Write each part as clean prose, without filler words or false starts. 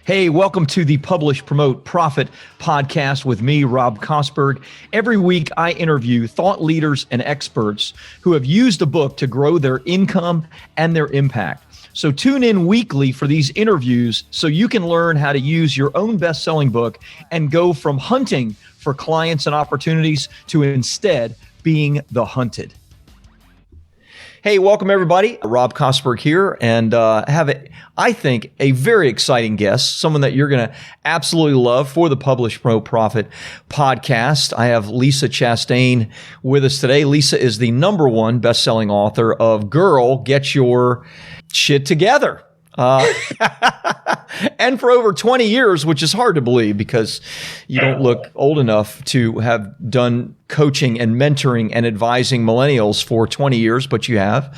Hey, welcome to the Publish, Promote, Profit podcast with me, Rob Kosberg. Every week, I interview thought leaders and experts who have used a book to grow their income and their impact. So tune in weekly for these interviews so you can learn how to use your own best-selling book and go from hunting for clients and opportunities to instead being the hunted. Hey, welcome everybody. Rob Kosberg here, and have, I think, a very exciting guest, someone that you're going to absolutely love for the Publish, Promote, Profit podcast. I have Lisa Chastain with us today. Lisa is the #1 best-selling author of Girl, Get Your Shit Together. And for over 20 years, which is hard to believe because you don't look old enough to have done coaching and mentoring and advising millennials for 20 years, but you have.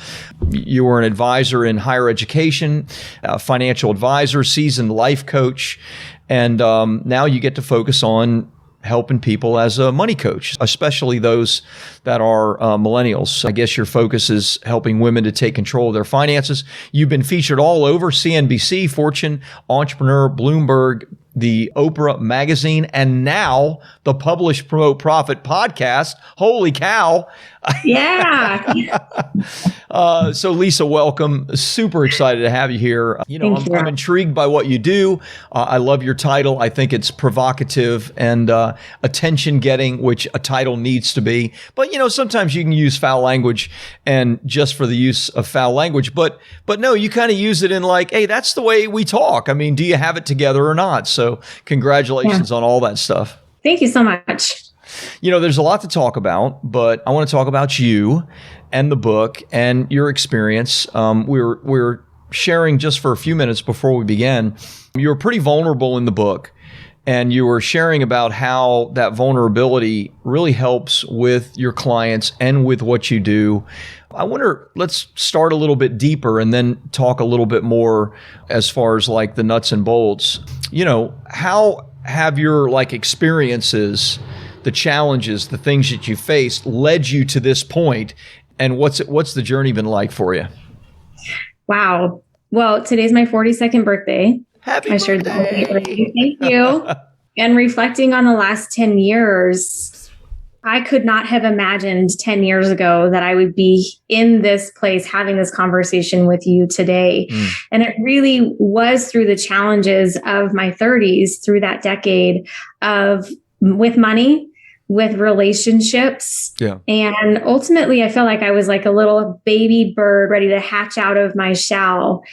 You were an advisor in higher education, a financial advisor, seasoned life coach, and now you get to focus on helping people as a money coach, especially those that are millennials. I guess your focus is helping women to take control of their finances. You've been featured all over CNBC, Fortune, Entrepreneur, Bloomberg, the Oprah Magazine, and now the Publish, Promote, Profit podcast. Holy cow. Yeah. So Lisa, welcome. Super excited to have you here. I'm intrigued by what you do. I love your title. I think it's provocative and attention getting, which a title needs to be. But, sometimes you can use foul language and just for the use of foul language. But no, you kind of use it in like, hey, that's the way we talk. I mean, do you have it together or not? So congratulations on all that stuff. Thank you so much. There's a lot to talk about, but I want to talk about you and the book and your experience. We were sharing just for a few minutes before we began. You were pretty vulnerable in the book, and you were sharing about how that vulnerability really helps with your clients and with what you do. I wonder, let's start a little bit deeper and then talk a little bit more as far as like the nuts and bolts. How have your experiences, the challenges, the things that you faced led you to this point, and what's the journey been like for you? Wow. Well, today's my 42nd birthday. Happy birthday. Thank you. And reflecting on the last 10 years, I could not have imagined 10 years ago that I would be in this place having this conversation with you today. And it really was through the challenges of my 30s, through that decade with money, with relationships. Yeah. And ultimately, I felt like I was like a little baby bird ready to hatch out of my shell.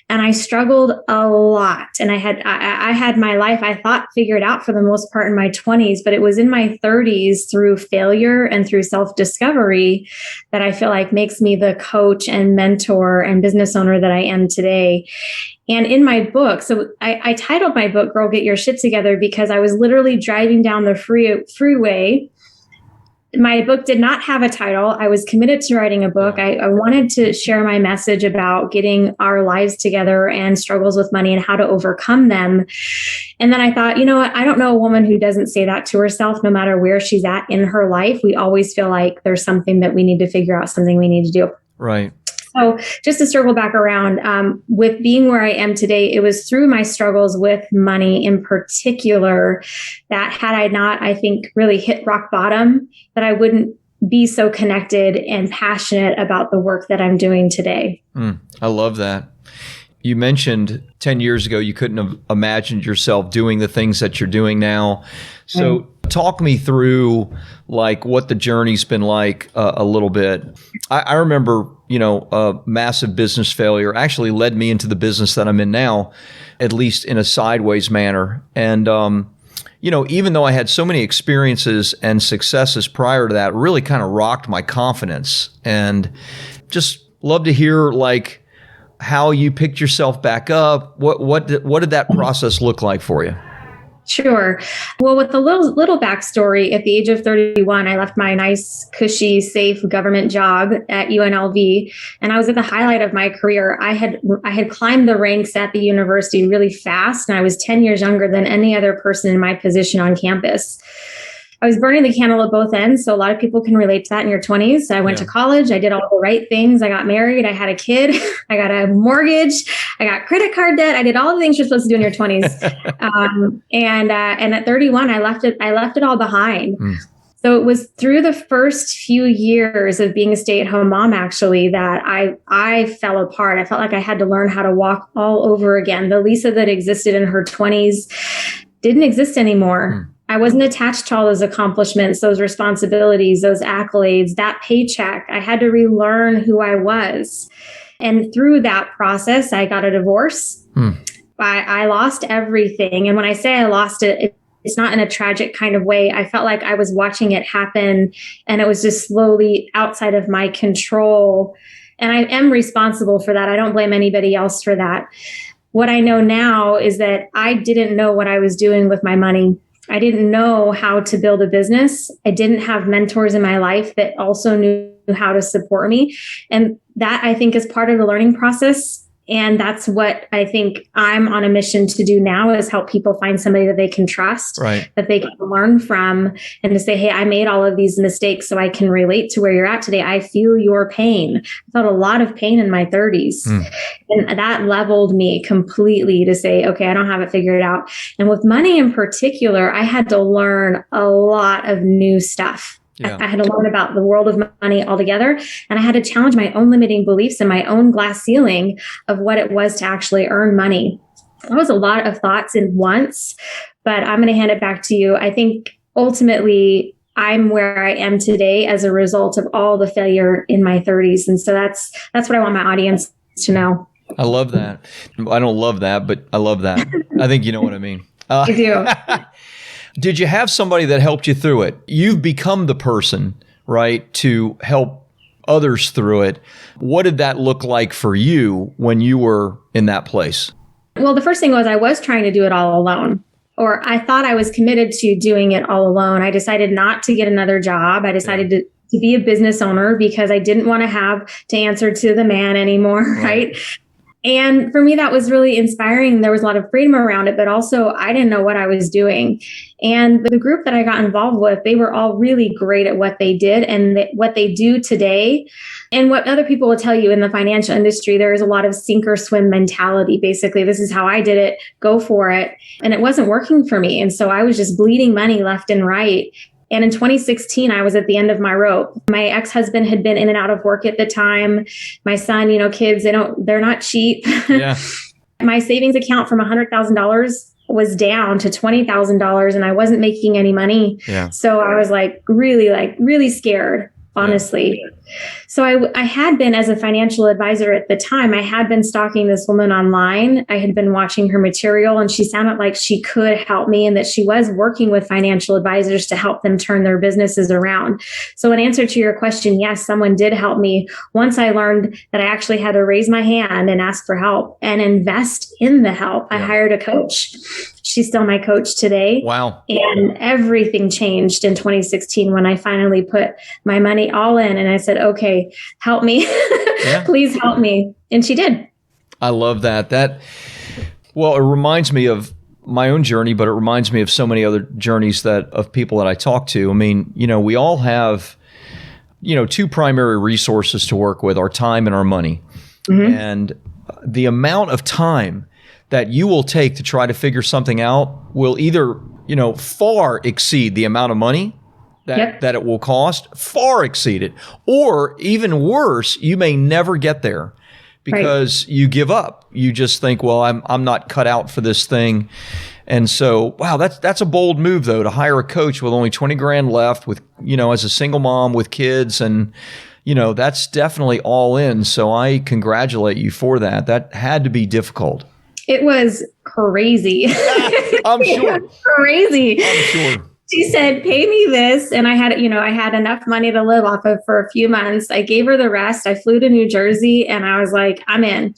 And I struggled a lot. And I had my life, I thought, figured out for the most part in my 20s, but it was in my 30s through failure and through self-discovery that I feel like makes me the coach and mentor and business owner that I am today. And in my book, so I titled my book, Girl, Get Your Shit Together, because I was literally driving down the freeway. My book did not have a title. I was committed to writing a book. I wanted to share my message about getting our lives together and struggles with money and how to overcome them. And then I thought, you know what? I don't know a woman who doesn't say that to herself, no matter where she's at in her life. We always feel like there's something that we need to figure out, something we need to do. Right. So just to circle back around, with being where I am today, it was through my struggles with money in particular that had I not, I think, really hit rock bottom, that I wouldn't be so connected and passionate about the work that I'm doing today. I love that. You mentioned 10 years ago, you couldn't have imagined yourself doing the things that you're doing now. So talk me through what the journey's been like a little bit. I remember, a massive business failure actually led me into the business that I'm in now, at least in a sideways manner. And, even though I had so many experiences and successes prior to that, really kind of rocked my confidence. And just love to hear how you picked yourself back up. What did that process look like for you? Sure. Well, with a little backstory, at the age of 31, I left my nice, cushy, safe government job at UNLV, and I was at the highlight of my career. I had climbed the ranks at the university really fast, and I was 10 years younger than any other person in my position on campus. I was burning the candle at both ends. So a lot of people can relate to that in your 20s. I went to college. I did all the right things. I got married. I had a kid. I got a mortgage. I got credit card debt. I did all the things you're supposed to do in your 20s. And at 31, I left it all behind. So it was through the first few years of being a stay-at-home mom, actually, that I fell apart. I felt like I had to learn how to walk all over again. The Lisa that existed in her 20s didn't exist anymore. I wasn't attached to all those accomplishments, those responsibilities, those accolades, that paycheck. I had to relearn who I was. And through that process, I got a divorce. I lost everything. And when I say I lost it, it's not in a tragic kind of way. I felt like I was watching it happen and it was just slowly outside of my control. And I am responsible for that. I don't blame anybody else for that. What I know now is that I didn't know what I was doing with my money. I didn't know how to build a business. I didn't have mentors in my life that also knew how to support me. And that, I think, is part of the learning process. And that's what I think I'm on a mission to do now, is help people find somebody that they can trust, that they can learn from, and to say, hey, I made all of these mistakes so I can relate to where you're at today. I feel your pain. I felt a lot of pain in my 30s. And that leveled me completely to say, okay, I don't have it figured out. And with money in particular, I had to learn a lot of new stuff. I had to learn about the world of money altogether. And I had to challenge my own limiting beliefs and my own glass ceiling of what it was to actually earn money. That was a lot of thoughts in once, but I'm going to hand it back to you. I think ultimately I'm where I am today as a result of all the failure in my 30s. And so that's what I want my audience to know. I love that. I don't love that, but I love that. I think you know what I mean. I do. Did you have somebody that helped you through it? You've become the person, right, to help others through it. What did that look like for you when you were in that place? Well, the first thing was I was trying to do it all alone, or I thought I was committed to doing it all alone. I decided not to get another job. I decided to be a business owner because I didn't want to have to answer to the man anymore, right? And for me, that was really inspiring. There was a lot of freedom around it, but also I didn't know what I was doing. And the group that I got involved with, they were all really great at what they did and what they do today. And what other people will tell you in the financial industry, there is a lot of sink or swim mentality. Basically, this is how I did it. Go for it. And it wasn't working for me. And so I was just bleeding money left and right. And in 2016, I was at the end of my rope. My ex-husband had been in and out of work at the time. My son, kids, they're not cheap. My savings account from $100,000 was down to $20,000 and I wasn't making any money. So I was really scared, honestly. So I had been, as a financial advisor at the time, I had been stalking this woman online. I had been watching her material and she sounded like she could help me and that she was working with financial advisors to help them turn their businesses around. So in answer to your question, yes, someone did help me. Once I learned that I actually had to raise my hand and ask for help and invest in the help, I hired a coach. She's still my coach today. Wow. And everything changed in 2016 when I finally put my money all in and I said, okay, help me. Please help me. And she did. I love that. It reminds me of my own journey, but it reminds me of so many other journeys of people that I talk to. I mean, we all have, two primary resources to work with, our time and our money. And the amount of time that you will take to try to figure something out will either, far exceed the amount of money that it will cost, far exceed it. Or even worse, you may never get there because you give up. You just think, well, I'm not cut out for this thing. And so, wow, that's a bold move though, to hire a coach with only 20 grand left with, as a single mom with kids, and that's definitely all in. So I congratulate you for that. That had to be difficult. It was crazy. I'm sure. Crazy. I'm sure. She said, pay me this. And I had enough money to live off of for a few months. I gave her the rest. I flew to New Jersey and I was like, I'm in.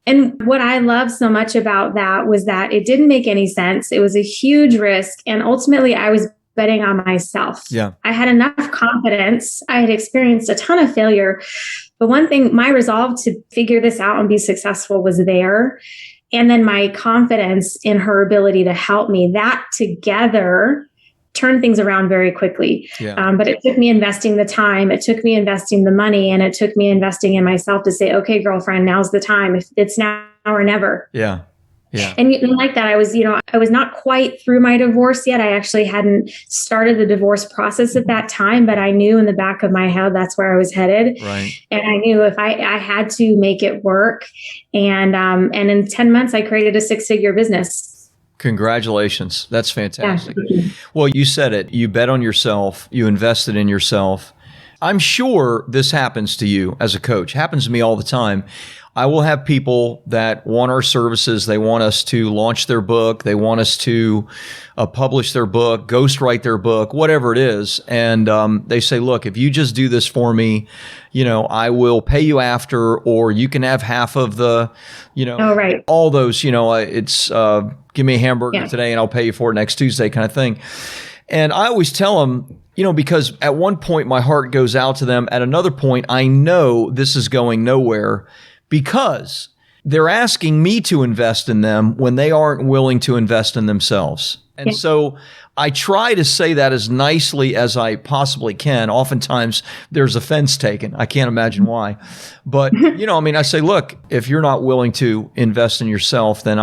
And what I love so much about that was that it didn't make any sense. It was a huge risk. And ultimately I was betting on myself. I had enough confidence. I had experienced a ton of failure. But one thing, my resolve to figure this out and be successful was there. And then my confidence in her ability to help me, that together turn things around very quickly. Yeah. But it took me investing the time, it took me investing the money, and it took me investing in myself to say, okay, girlfriend, now's the time. If it's now or never. Yeah. Yeah. And like that, I was not quite through my divorce yet. I actually hadn't started the divorce process at that time, but I knew in the back of my head, that's where I was headed. Right. And I knew if I had to make it work. And in 10 months, I created a 6-figure business. Congratulations. That's fantastic. Yeah. Well, you said it. You bet on yourself. You invested in yourself. I'm sure this happens to you as a coach. It happens to me all the time. I will have people that want our services. They want us to launch their book. They want us to publish their book, ghostwrite their book, whatever it is. And they say, look, if you just do this for me, I will pay you after, or you can have half of the, Oh, right. all those, it's give me a hamburger today and I'll pay you for it next Tuesday kind of thing. And I always tell them, because at one point my heart goes out to them. At another point, I know this is going nowhere, because they're asking me to invest in them when they aren't willing to invest in themselves. And so I try to say that as nicely as I possibly can. Oftentimes there's offense taken. I can't imagine why. But, I say, look, if you're not willing to invest in yourself, then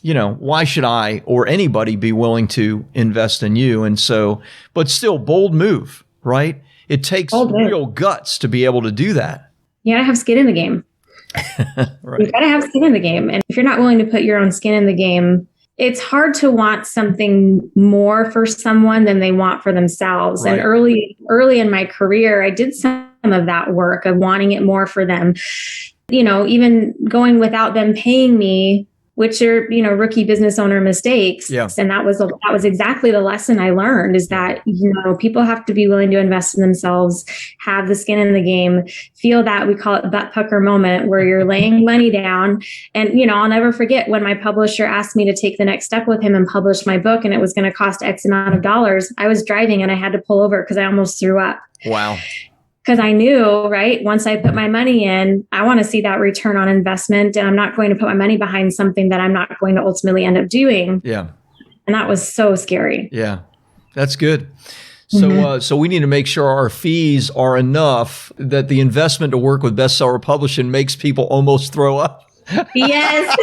why should I or anybody be willing to invest in you? And so, but still, bold move, right? It takes real guts to be able to do that. You gotta have skin in the game. Right. You gotta have skin in the game. And if you're not willing to put your own skin in the game, it's hard to want something more for someone than they want for themselves. Right. And early in my career, I did some of that work of wanting it more for them. Even going without them paying me, which are, rookie business owner mistakes. Yeah. And that was exactly the lesson I learned, is that, people have to be willing to invest in themselves, have the skin in the game, feel that, we call it butt pucker moment, where you're laying money down. And, I'll never forget when my publisher asked me to take the next step with him and publish my book, and it was going to cost X amount of dollars. I was driving and I had to pull over because I almost threw up. Wow. Because I knew, right, once I put my money in, I want to see that return on investment. And I'm not going to put my money behind something that I'm not going to ultimately end up doing. Yeah. And that was so scary. Yeah, that's good. So, so we need to make sure our fees are enough that the investment to work with Bestseller Publishing makes people almost throw up. Yes.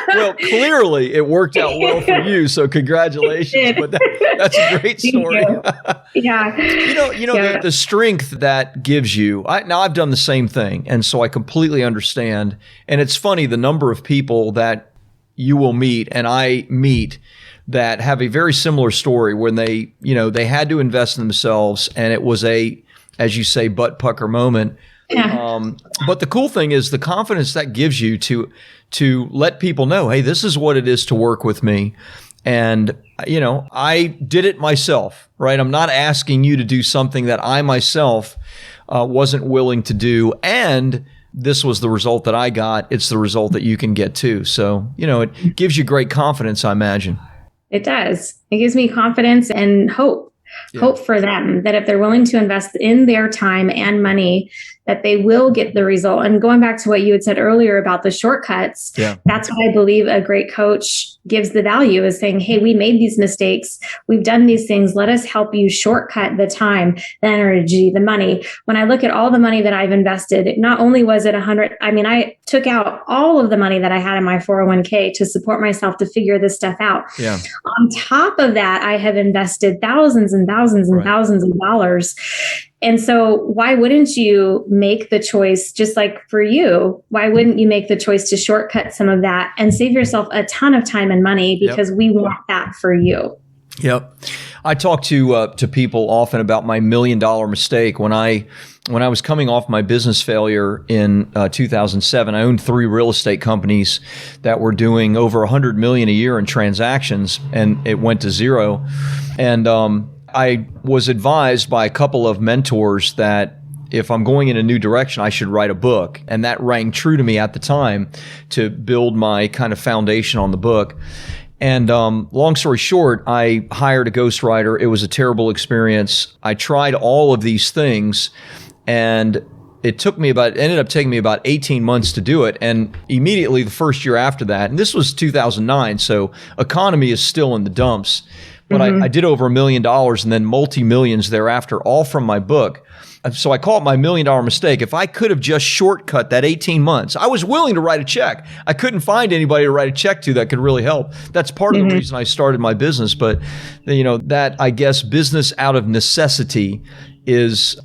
Well, clearly it worked out well for you, so congratulations. But that's a great story. Yeah. The strength that gives you. Now I've done the same thing, and so I completely understand. And it's funny, the number of people that you will meet and I meet that have a very similar story, when they had to invest in themselves, and it was as you say, butt pucker moment. Yeah. But the cool thing is the confidence that gives you to let people know, hey, this is what it is to work with me. And, I did it myself, right? I'm not asking you to do something that I myself wasn't willing to do. And this was the result that I got. It's the result that you can get too. So, it gives you great confidence, I imagine. It does. It gives me confidence and hope. Yeah. Hope for them that if they're willing to invest in their time and money, that they will get the result. And going back to what you had said earlier about the shortcuts, that's what I believe a great coach gives the value, is saying, hey, we made these mistakes. We've done these things. Let us help you shortcut the time, the energy, the money. When I look at all the money that I've invested, not only was it I took out all of the money that I had in my 401k to support myself to figure this stuff out. Yeah. On top of that, I have invested thousands and thousands and thousands of dollars. And so why wouldn't you make the choice, just like for you, why wouldn't you make the choice to shortcut some of that and save yourself a ton of time and money, because we want that for you. Yep. I talk to people often about my $1 million mistake. When I was coming off my business failure in 2007, I owned 3 real estate companies that were doing over $100 million a year in transactions, and it went to zero. And I was advised by a couple of mentors that if I'm going in a new direction, I should write a book. And that rang true to me at the time to build my kind of foundation on the book. And long story short, I hired a ghostwriter. It was a terrible experience. I tried all of these things, and it ended up taking me about 18 months to do it. And immediately the first year after that, and this was 2009, so economy is still in the dumps. but I did over $1 million and then multi-millions thereafter, all from my book. So I call it my $1 million mistake. If I could have just shortcut that 18 months, I was willing to write a check. I couldn't find anybody to write a check to that could really help. That's part of the reason I started my business. But, that, I guess, business out of necessity is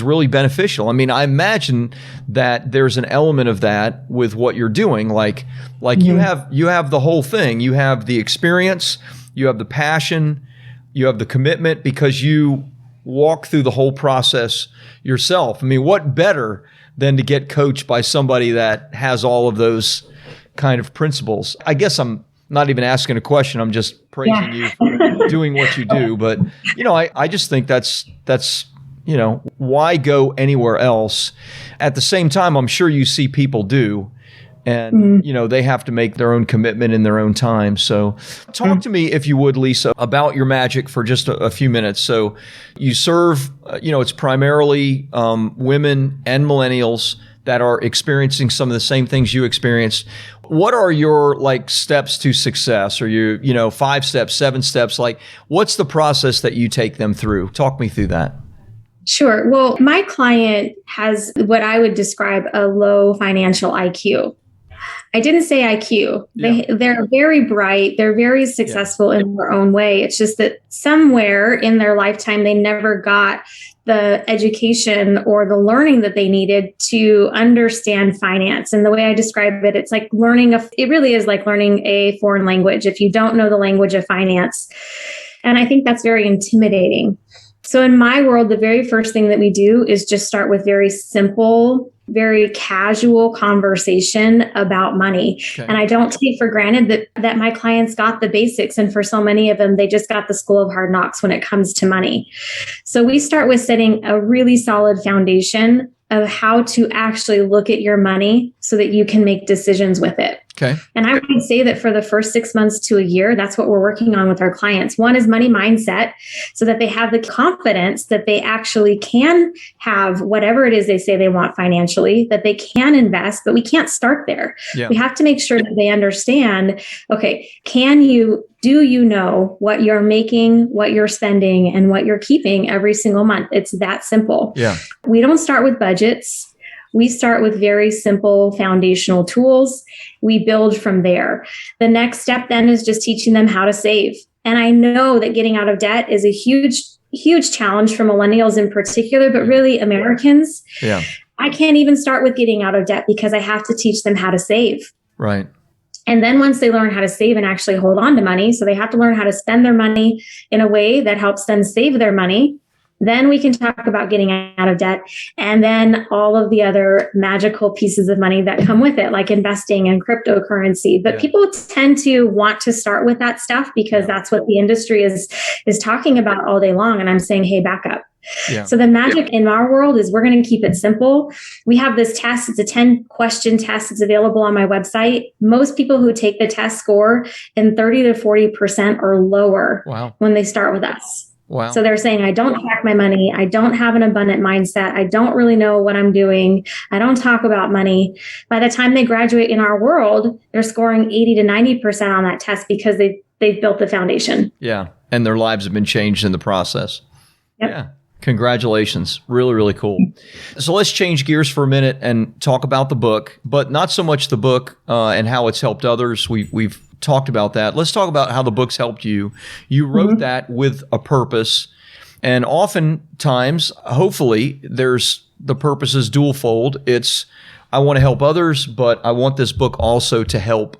really beneficial. I mean, I imagine that there's an element of that with what you're doing. Like you have the whole thing. You have the experience, you have the passion, you have the commitment because you walk through the whole process yourself. I mean, what better than to get coached by somebody that has all of those kind of principles? I guess I'm not even asking a question. I'm just praising you for doing what you do. But, I just think that's why go anywhere else? At the same time, I'm sure you see people do. And, they have to make their own commitment in their own time. So talk to me, if you would, Lisa, about your magic for just a few minutes. So you serve, it's primarily women and millennials that are experiencing some of the same things you experienced. What are your steps to success? Or 5 steps, 7 steps? What's the process that you take them through? Talk me through that. Sure. Well, my client has what I would describe a low financial IQ. I didn't say IQ. They're very bright. They're very successful in their own way. It's just that somewhere in their lifetime, they never got the education or the learning that they needed to understand finance. And the way I describe it, it's like it really is like learning a foreign language if you don't know the language of finance. And I think that's very intimidating. So in my world, the very first thing that we do is just start with very simple, very casual conversation about money. Okay. And I don't take for granted that my clients got the basics. And for so many of them, they just got the school of hard knocks when it comes to money. So we start with setting a really solid foundation of how to actually look at your money so that you can make decisions with it. Okay. And I would say that for the first 6 months to a year, that's what we're working on with our clients. One is money mindset, so that they have the confidence that they actually can have whatever it is they say they want financially, that they can invest, but we can't start there. Yeah. We have to make sure that they understand, okay, do you know what you're making, what you're spending, and what you're keeping every single month? It's that simple. Yeah. We don't start with budgets. We start with very simple foundational tools. We build from there. The next step then is just teaching them how to save. And I know that getting out of debt is a huge, huge challenge for millennials in particular, but really Americans. Yeah. I can't even start with getting out of debt because I have to teach them how to save. Right. And then once they learn how to save and actually hold on to money, so they have to learn how to spend their money in a way that helps them save their money. Then we can talk about getting out of debt, and then all of the other magical pieces of money that come with it, like investing and cryptocurrency. But people tend to want to start with that stuff because that's what the industry is talking about all day long. And I'm saying, hey, back up. Yeah. So the magic in our world is we're going to keep it simple. We have this test. It's a 10-question test. It's available on my website. Most people who take the test score in 30 to 40% or lower when they start with us. Wow. So they're saying, I don't track my money. I don't have an abundant mindset. I don't really know what I'm doing. I don't talk about money. By the time they graduate in our world, they're scoring 80 to 90% on that test because they've built the foundation. Yeah. And their lives have been changed in the process. Yep. Yeah. Congratulations. Really, really cool. So let's change gears for a minute and talk about the book, but not so much the book and how it's helped others. We've talked about that. Let's talk about how the book's helped you. You wrote that with a purpose. And oftentimes, hopefully, the purpose is dual-fold. It's, I want to help others, but I want this book also to help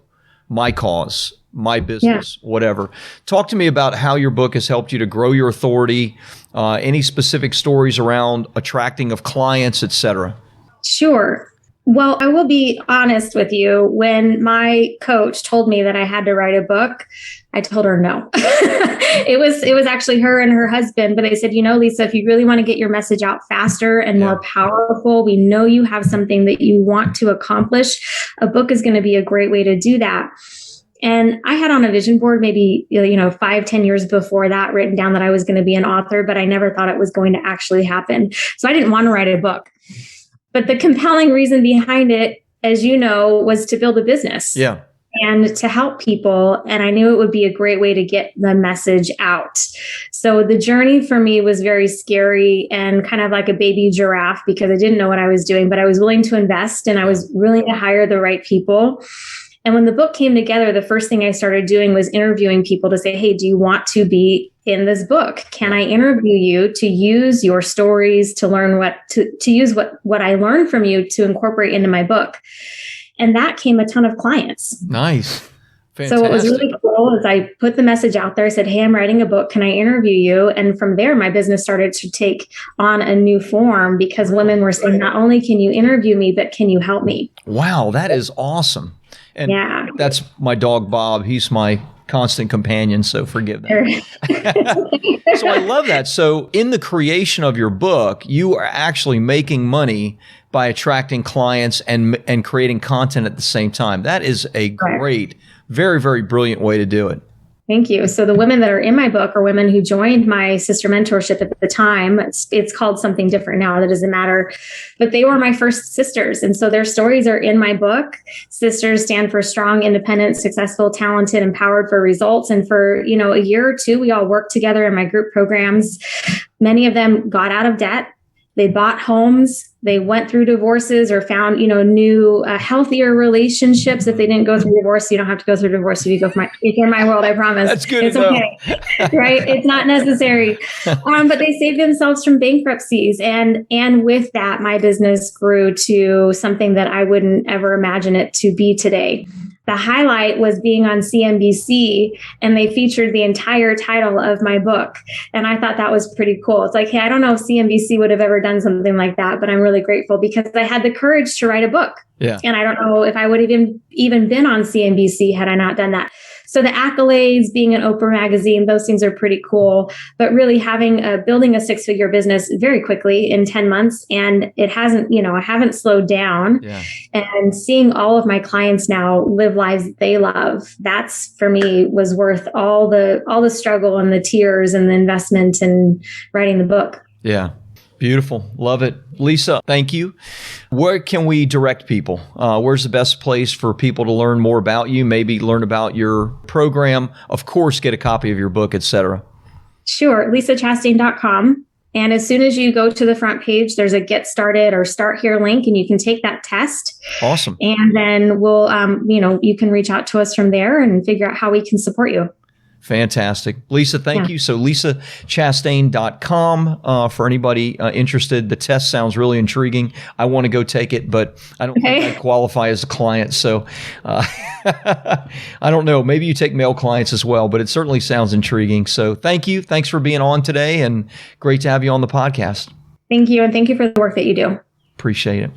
my cause, my business, whatever. Talk to me about how your book has helped you to grow your authority, any specific stories around attracting of clients, et cetera. Sure. Well, I will be honest with you. When my coach told me that I had to write a book, I told her no. It was actually her and her husband, but they said, Lisa, if you really want to get your message out faster and more powerful, we know you have something that you want to accomplish. A book is going to be a great way to do that. And I had on a vision board, maybe, 5-10 years before that, written down that I was going to be an author, but I never thought it was going to actually happen. So I didn't want to write a book. But the compelling reason behind it, as you know, was to build a business. Yeah. and to help people. And I knew it would be a great way to get the message out. So the journey for me was very scary and kind of like a baby giraffe because I didn't know what I was doing, but I was willing to invest and I was willing to hire the right people. And when the book came together, the first thing I started doing was interviewing people to say, hey, do you want to be in this book? Can I interview you to use your stories, to learn to use what I learned from you to incorporate into my book? And that came a ton of clients. Nice. Fantastic. So what was really cool is I put the message out there. I said, hey, I'm writing a book. Can I interview you? And from there, my business started to take on a new form because women were saying, not only can you interview me, but can you help me? Wow, that is awesome. And that's my dog, Bob. He's my constant companion, so forgive that. So I love that. So in the creation of your book, you are actually making money by attracting clients and creating content at the same time. That is a great, very, very brilliant way to do it. Thank you. So the women that are in my book are women who joined my sister mentorship at the time. It's called something different now. That doesn't matter. But they were my first sisters. And so their stories are in my book. Sisters stand for strong, independent, successful, talented, empowered for results. And for, a year or two, we all worked together in my group programs. Many of them got out of debt. They bought homes. They went through divorces or found, new, healthier relationships. If they didn't go through divorce, you don't have to go through divorce if you're in my world, I promise. That's good. It's okay, right? It's not necessary. But they saved themselves from bankruptcies. And with that, my business grew to something that I wouldn't ever imagine it to be today. The highlight was being on CNBC, and they featured the entire title of my book. And I thought that was pretty cool. It's like, hey, I don't know if CNBC would have ever done something like that, but I'm really grateful because I had the courage to write a book. Yeah. And I don't know if I would have even been on CNBC had I not done that. So the accolades, being an Oprah Magazine, those things are pretty cool. But really building a six-figure business very quickly in 10 months. And it hasn't, I haven't slowed down. Yeah. And seeing all of my clients now live lives that they love, that's for me was worth all the struggle and the tears and the investment in writing the book. Yeah. Beautiful. Love it. Lisa, thank you. Where can we direct people? Where's the best place for people to learn more about you, maybe learn about your program, of course, get a copy of your book, etc.? Sure. LisaChastain.com. And as soon as you go to the front page, there's a Get Started or Start Here link, and you can take that test. Awesome. And then we'll, you can reach out to us from there and figure out how we can support you. Fantastic. Lisa, thank you. So LisaChastain.com for anybody interested. The test sounds really intriguing. I want to go take it, but I don't think I qualify as a client. So I don't know. Maybe you take male clients as well, but it certainly sounds intriguing. So thank you. Thanks for being on today, and great to have you on the podcast. Thank you. And thank you for the work that you do. Appreciate it.